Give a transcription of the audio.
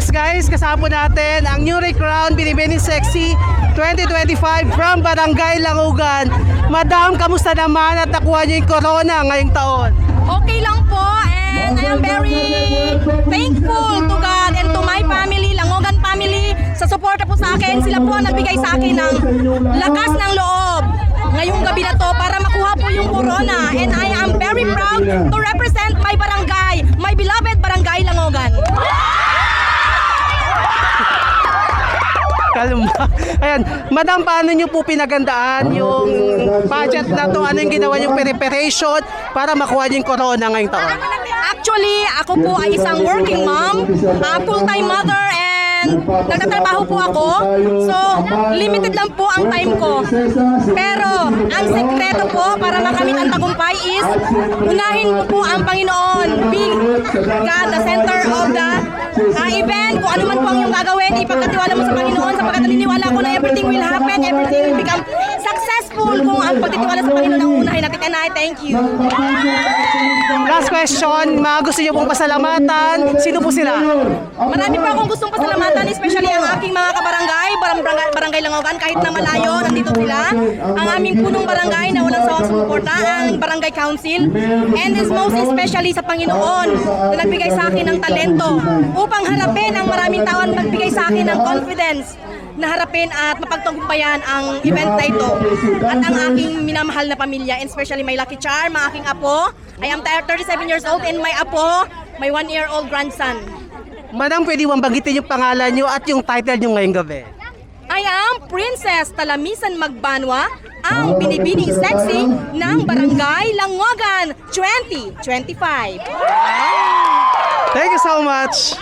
Yes guys, kasama natin ang newly crowned Binibining Sexy 2025 from Barangay Langugan. Madam, kamusta naman at nakuha niyo yung corona ngayong taon? Okay lang po, and I am very thankful to God and to my family, Langogan family, sa suporta po sa akin. Sila po ang nagbigay sa akin ng lakas ng loob ngayong gabi na to para makuha po yung corona, and I am very proud to represent my barangay, my beloved Barangay Langogan. Kalma. Ayan, madam, paano nyo po pinagandaan yung budget na to? Ano yung ginawa yung preparation para makuha yung corona ngayong taon? Actually, ako po ay isang working mom, full-time mother, and nagtatrabaho po ako. So, limited lang po ang time ko. Pero, ang sekreto po para makamit ang tagumpay is, unahin mo po ang Panginoon. Be God, the center of the event. Kung ano man po ang iyong gagawin, ipagkatiwala mo sa Panginoon sapagkat naniniwala ko na everything will happen, everything will become successful kung ang pagtitiwala sa Panginoon ang unahin natin. And I thank you. Last question, mga gusto nyo pong pasalamatan, sino po sila? Marami pa akong gustong pasalamatan, especially ang aking mga kabarangay, Barangay Langogan, kahit na malayo, nandito sila. Ang aming punong barangay na walang sawang sumuporta, ang Barangay Council, and is most especially sa Panginoon na nagbigay sa akin ng talento upang harapin ang maraming tao, nagbigay sa akin ng confidence na harapin at mapagtagumpayan ang event na ito. At ang aking minamahal na pamilya, and especially my lucky charm, ang aking apo. I am 37 years old, and my apo, my 1-year-old grandson. Madam, pwede bang banggitin yung pangalan nyo at yung title nyo ngayong gabi? I am Princess Talamisan Magbanwa, ang Binibining Sexy ng Barangay Langogan 2025. Thank you so much!